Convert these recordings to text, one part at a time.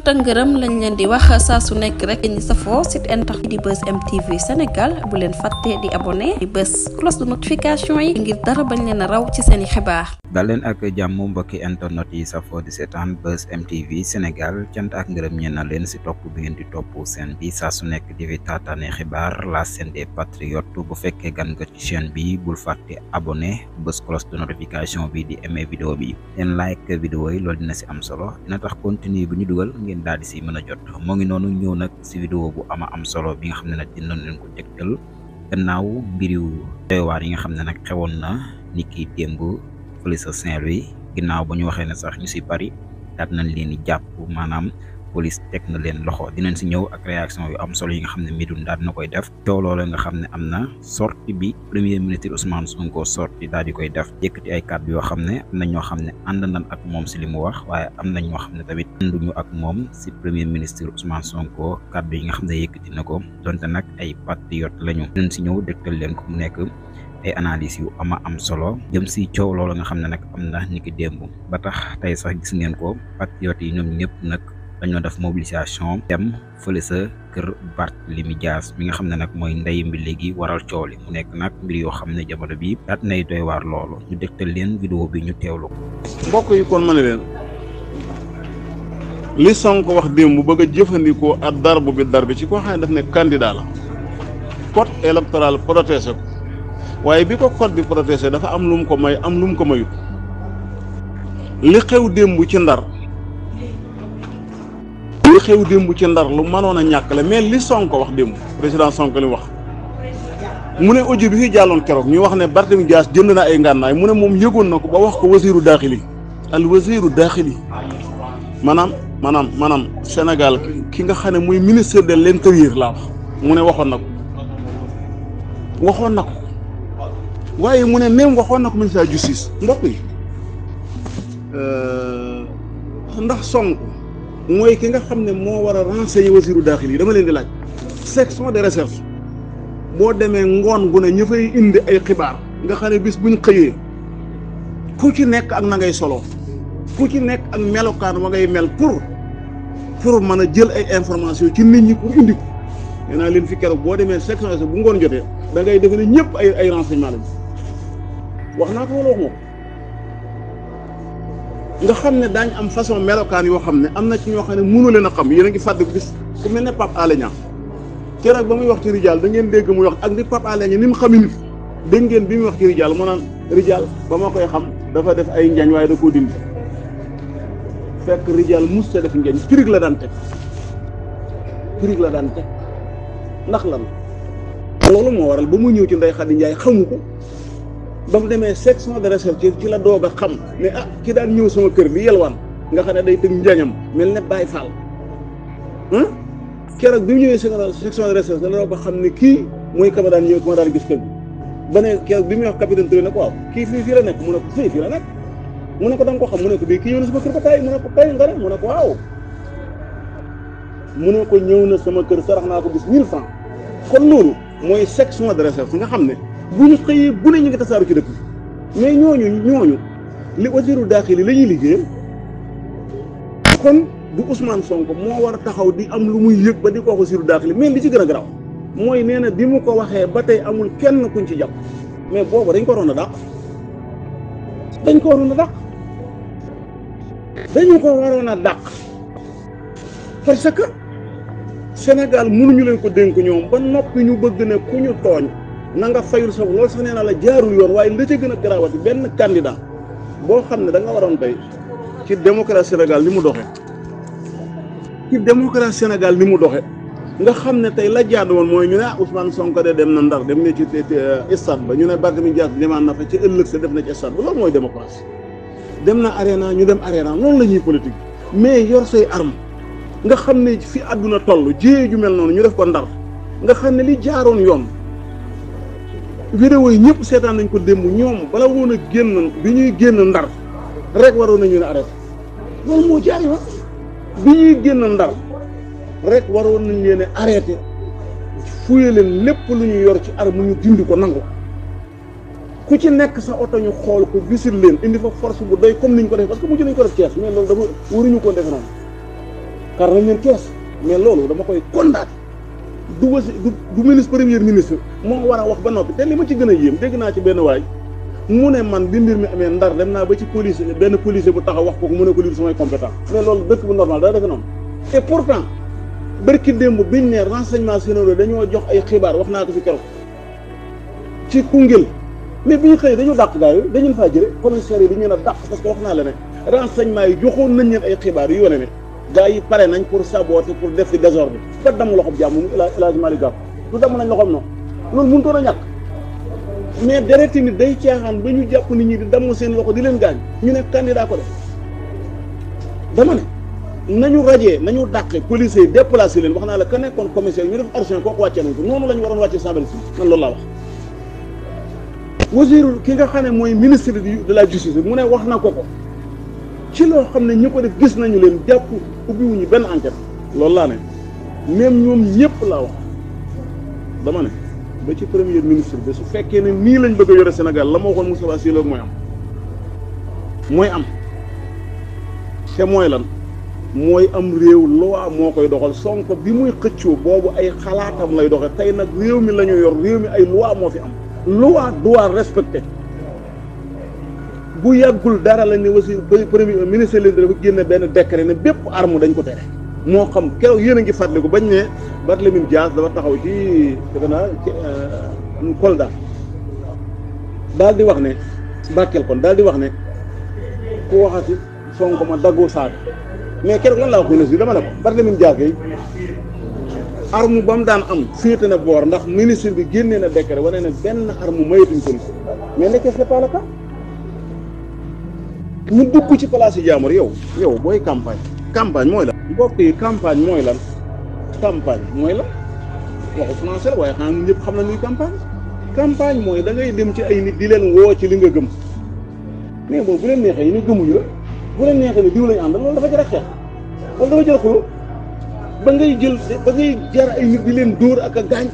tëngërëm lañ leen di wax saa su nekk rek ñi safoo site internet di Buzz M TV Sénégal bu leen fàtte di abonné di bës cloche de notification yi ngir dara bañ leen a raw ci seeni xibaar. dal leen ak jàmm mbokki internet yi safoo di seetaan Buzz M TV Sénégal cant ak ngërëm ñeen na leen si topp bi ngeen di topp seen bi saa su nekk di fi taataane xibaar la chaîne des patriotes bu fekkee gan nga ci chaîne bi bul fàtte abonné bës cloche de notification bi di aimé vidéo bi leen like vidéo yi loolu dina si am solo dina tax continue bu ñu dugal ngeen daal di si mën a jot moo ngi noonu ñëw nag si vidéo bu am solo bi nga xam ne nag dinañ leen ko dégtal gannaaw mbiriw doy waar yi nga xam ne nag xewoon na ni ki démb fële sa Saint-Louis ginnaaw ba ñu waxee ne sax ñu si bari daat nañ leen di jàpp maanaam police teg na leen loxo dinañ si ñëw ak réaction yu am solo yi nga xam ne Médoune daal dina koy def coow loolu nga xam ne am na sortie bi premier ministre Ousmane Sonko sortie daal di koy def yëkkati ay kàddu yoo xam ne am na ñoo xam ne ànd nañ ak moom si li mu wax waaye am na ñoo xam ne tamit ànduñu ak moom si premier ministre Ousmane Sonko kàddu yi nga xam ne yëkkati na ko donte nag ay patriote lañu dinañ si ñëw dégtal leen ko mu nekk ay analyse yu am solo jëm si coow loolu nga xam ne nag am na ni ki démb ba tax tey sax gis ngeen ko patriote yi ñoom ñëpp nag dañoo def mobilisation dem fële sa kër Barthélémy Dias mi nga xam ne nag mooy ndey mbi léegi waral coow li mu nekk nag mbir yoo xam ne jamono bi daat nay doy waar loolu ñu dégtal leen vidéo bi ñu teewlu ko. mbokk yi kon ma ne leen li Sonko wax démb bëgg a jëfandikoo ak darbu bi ci koo xam ne daf ne candidat la code électoral protégé ko waaye bi ko code bi protégé dafa am lu mu ko may am lu mu ko mayut li xew démb ci Ndar lu mënoon a ñàkk la mais li Sonko wax démb président Sonko li wax mu ne audio bi fi jàlloon keroog ñu wax ne Barthélémy Dias jënd na ay ngànnaay mu ne moom yëgoon na ko ba wax ko wasiiru daaxili al wasiiru daaxili maanaam Sénégal ki nga xam ne muy ministre de l'intérieur laa wax mu ne waxoon na ko waaye mu ne même waxoon na ko ministre de la justice mbokk yi ndax Sonko mooy ki nga xam ne moo war a renseigner wasiiru daaxil yi dama leen di laaj section de recherche boo demee ngoon gu ne ñu fay indi ay xibaar nga xam ne bis buñ xëyee ku ci nekk ak na ngay solo ku ci nekk ak melokaan wa ngay mel pour mën a jël ay information ci nit ñi pour indi ko nee naa leen fi keroog boo demee section de recherche bu ngoon jotee da ngay defe ne ñëpp ay renseignement lañ wax naa ko wala wax moo nga xam ne daañ am façon melokaan yoo xam ne am na ci ñoo xam ne mënu leen a xam yéen a ngi fàttali bis ku mel ne Pape Alé Niang keroog ba muy wax ci Rijal da ngeen dégg muy wax ak ni Pape Alé Niang ni mu xami nit dégg ngeen bi muy wax ci Rijal mu naan Rijal ba ma koy xam dafa def ay njañ waaye da koo dindi fekk Rijal mus ta def njañ pirig la daan teg ndax lan loolu moo waral ba mu ñëw ci Ndeye Khady Ndiaye xamu ko ba mu demee section de recherche ci la doog a xam ne ki daan ñëw sama kër di yelwaan nga xam ne day tëg njañam mel ne Baye Fall keroog bi mu ñëwee section de recherche da la doog a xam ne kii mooy ka ma daan ñëw ka ma daan gis kër bi ba ne keroog bi muy wax capitaine Touré ne ko waaw kii fii la nekk mu ne ko fii la nekk mu ne ko da nga ko xam mu ne ko bii kii ñëw na sama kër ba tay mu ne ko tay nga ne mu ne ko waaw mu ne ko ñëw na sama kër sarax naa ko bis 1000 francs kon loolu mooy section de recherche nga xam ne bu ñu xëyee bu ne ñu ngi tasaaru ci dëkk bi mais ñooñu li wasiiru daaxili la ñuy liggéeyal kon du Ousmane Sonko moo war a taxaw di am lu muy yëg ba di ko wax wasiiru daaxili mais li ci gën a garaaw mooy nee na bi mu ko waxee ba tey amul kenn kuñ ci jàpp mais boobu dañ ko waroon a dàq parce que Sénégal mënuñu leen ko dénk ñoom ba noppi ñu bëgg ne ku ñu tooñ na nga fayul sa loolu sax nee na la jaarul yoon waaye la ca gën a garaawati benn candidat boo xam ne da nga waroon tey ci démocratie Sénégal ni mu doxe nga xam ne tey la jaadu woon mooy ñu ne Ousmane Sonko de dem na Ndar dem ne ci stade ba ñu ne Barthélémy Dias demaan na fa ci ëllëg sa def na ci stade ba loolu mooy démocratie dem na arena ñu dem arena noonu la ñuy politique mais yor say arme nga xam ne fi àdduna toll jiyee ju mel noonu ñu def ko Ndar nga xam ne li jaaroon yoon vidéo yi ñëpp seetaan nañ ko démb ñoom bala woon a génn bi ñuy génn Ndar rek waroon nañu ne arrêté loolu moo jaay wa bi ñuy génn Ndar rek waroon nañ leen a arrêté fuye leen lépp lu ñu yor ci arme ñu dindi ko nangu ku ci nekk sa oto ñu xool ko gisul leen indi fa force bu doy comme niñ ko def parce que mujj nañ ko def Thiès mais loolu dafa waruñu ko def noonu kar nañ leen kees mais loolu dama koy condamné du ministre premier ministre moo war a wax ba noppi te li ma ci gën a yéem dégg naa ci benn waay mu ne man bi mbir mi amee Ndar dem naa ba ci police benn policier bu taxaw wax ko mu ne ko lii samay compétence mais loolu dëkk bu normal daa defe noonu et pourtant bërki démb biñ ne renseignement généraux dañoo jox ay xibaar wax naa ko fi keroog ci Koungheul mais bi ñu xëyee dañu dàq gars yi dañu faa jële commissaire yi dañu leen a dàq parce que wax naa la ne renseignement yi joxoon nañ leen ay xibaar yu wane ne gars yi pare nañ pour saboter pour def fi désordre ba damm loxoom jàmm mu El Hadj Malick Gakou du damm nañ loxoom noonu loolu mënutoon a ñàkk mais dereti nit day caaxaan ba ñu jàpp nit ñi di damm seen loxo di leen gaañ ñu ne candidat ko def dama ne nañu rajee nañu dàqe police yi déplacé leen wax naa la ka nekkoon commissaire ñu def argent kooku wàccee nañ ko noonu la ñu waroon wàccee Sambal si man loolu laa wax wasiru ki nga xam ne mooy ministre de la justice mu ne wax na ko ci loo xam ne ñi ko def gis nañu leen jàpp ubbiwuñu benn enquête loolu laa ne même ñoom ñëpp laa wax dama ne ba ci premier ministre bi su fekkee ne nii lañ bëgg a yore Sénégal la ma waxoon Moustapha Sy mooy am te mooy lan mooy am réew loi moo koy doxal Sonko bi muy xëccoo boobu ay xalaatam lay doxe tey nag réew mi la ñu yor réew mi ay loi moo fi am loi doit respecter bu yàggul dara la ne aussi premier ministre leen dafa génne benn décret ne bépp arme dañ ko tere moo xam keroog yéen a ngi fàttaliku bañ ne Barthélémy Dias dafa taxaw ci defe naa ci Kolda daal di wax ne Bakel kon daal di wax ne ku waxati Sonko ma daggoo saaga mais keroog lan laa wax ministre bi dama ne ko Barthélémy Dias kay arme ba mu daan am féete na boor ndax ministre bi génnee na décret wane ne benn arme mayatuñ ko mais nekkee c'est pas le cas ñu dugg ci place yi jaamur yow booy campagne mooy lan mbokk yi campagne mooy lan waxu français la waaye xanaa ñun ñëpp xam na ñuy campagne mooy da ngay dem ci ay nit di leen woo ci li nga gëm mais boobu bu leen neexee yi ni gëmuñu la bu leen neexee ni diw lañu àndal loolu dafa jar a xeex loolu dafa jar a xuloo ba ngay jar ay nit di leen dóor ak a gaañ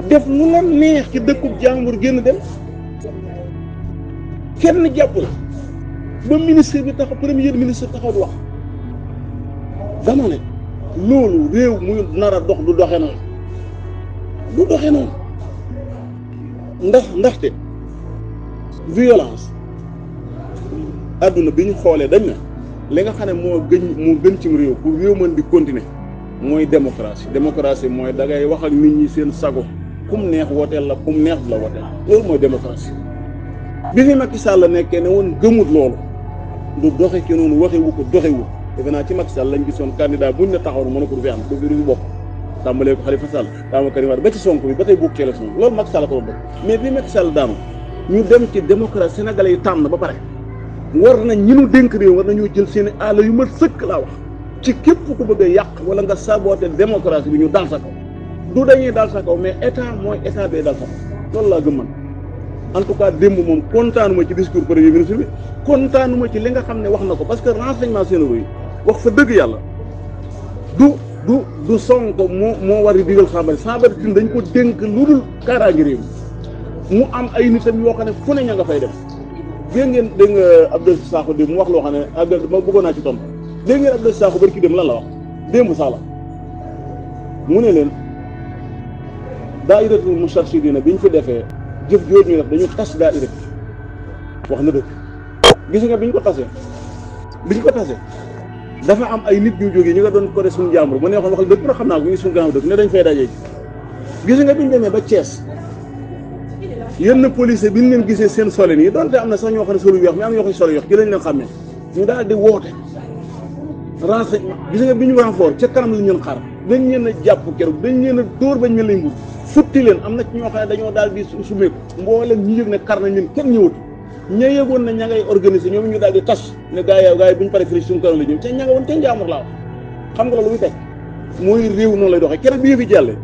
def lu la neex ci dëkkub jàmbur génn dem kenn jàpp la ba ministre bi taxaw premier ministre taxaw di wax dama ne loolu réew muy nar a dox du doxe noonu ndaxte violence adduna bi ñu xoolee dañ na li nga xam ne moo gën cim réew pour réew mën di continuer mooy démocratie mooy da ngay wax ak nit ñi seen sago kum neex wooteel la kum neex du la wooteel loolu mooy démocratie bi fi Macky Sall la nekkee ne woon gëmut loolu du doxe ci noonu waxewu ko doxewu defe naa ci Macky Sall lañ gisoon candidat buñ ne taxaw na mën a ko du fi am du fi bokk tàmbalee ko Khalifa Sall tàmbale Karim Wade ba ci Sonko bi ba tey bokk ci élection loolu Macky Sall ko bëgg mais bi Macky Sall daanu ñu dem ci démocratie sénégalais yi tànn ba pare war nañ ñi nu dénk réew war nañoo jël seen i àll yu mat sëkk laa wax ci képp ku bëgg a yàq wala nga saboter démocratie bi ñu dal sa kaw du dañuy dal sa kaw mais état mooy état bee dal sa kaw loolu laa gëm man en tout cas démb moom kontaanuma ci discours premier ministre bi kontaanuma ci li nga xam ne wax na ko parce que renseignement généraux yi wax fa dëgg yàlla du Sonko moo war a digal Sambal Tine dañ ko dénk lu dul kaaraange réew mu am ay nitam yoo xam ne fu ne ña nga fay def dégg nga Abdou Sakho démb mu wax loo xam ne ma bëggoon naa ci tontu dégg ngeen Abdou Sakho bari ki dem lan la wax démb sax la mu ne leen daayiratul Moustarchidina bi ñu fi defee jëf jooju ñu def dañu tas daayira wax na dëgg gis nga bi ñu ko tasee dafa am ay nit ñu jógee ñu nga doon ko de suñu jàmbur bu neexoon wax dëgg na xam naa ko ñu suñu gànnaaw dëgg ne dañ fay dajee gis nga bi ñu demee ba Thiès yenn policier bi ñu leen gisee seen solin yi donte am na sax ñoo xam ne solu weex mais am na ñoo xam ne solu weex gi lañ leen xàmmee ñu daal di woote renseignement gis nga bi ñu renfort ca kanam lañ leen xaar dañ leen a jàpp keroog dañ leen a dóor bañ mel lañ mbur futti leen am na ci ñoo xam ne dañoo daal di sumeeku mboolem ñi yëg ne kar nañ leen kenn ñëwatu ña yëgoon na ña ngay organiser ñoom ñu daal di tas ne gaa yi bu ñu paree fii suñu kanam la ñëw ca ña nga woon ca njaamur laa wax xam nga loolu muy teg mooy réew noonu lay doxee keroog bi yëfi jàlle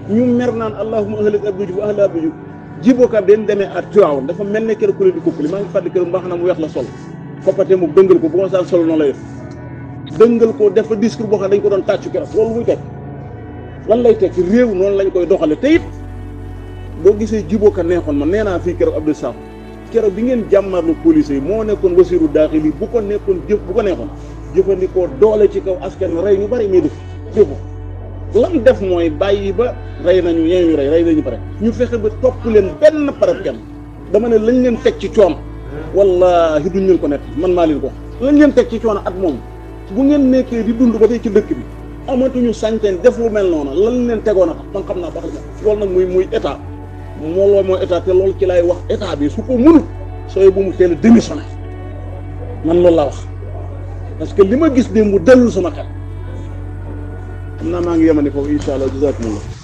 ñu mer naan allahumma ahlik Abdou Diouf ahla Abdou Diouf jiboka den demee at Tiwaawan dafa mel ne keroog ku leen di kuppali maa ngi fàttali keroog mbaax na mu weex la sol foppatee mu dëngal ko bu ma saan solo noonu lay def dëngal ko def fa discours boo xam dañ ko doon tàccu keroog loolu muy teg lan lay teg réew noonu lañ koy doxale te it boo gisee jiboka neexoon ma nee naa fii keroog Abdou Sakho keroog bi ngeen jàmmarlu police yi moo nekkoon wasiiru daaxili bu ko nekkoon jëf bu ko neexoon jëfandikoo doole ci kaw askan rey ñu bari mais defu lam def mooy bàyyi ba rey nañu ñee ñu rey nañu pare ñu fexe ba topp leen benn par kenn dama ne lañ leen teg ci coon wallahi duñ leen ko nekk man maa leen ko lañ leen teg ci coono at moom bu ngeen nekkee di dund ba tey ci dëkk bi amatuñu sañ-sañ def lu mel noonu lan leen tegoon a tax man xam naa baax na loolu nag muy état loolu mooy état te loolu ci lay wax état bi su ko mënul sooy bu mu teel a démissionné man loolu laa wax parce que li ma gis démb dellu sama xel xam naa maa ngi yemani foofu incha allah jazakumullah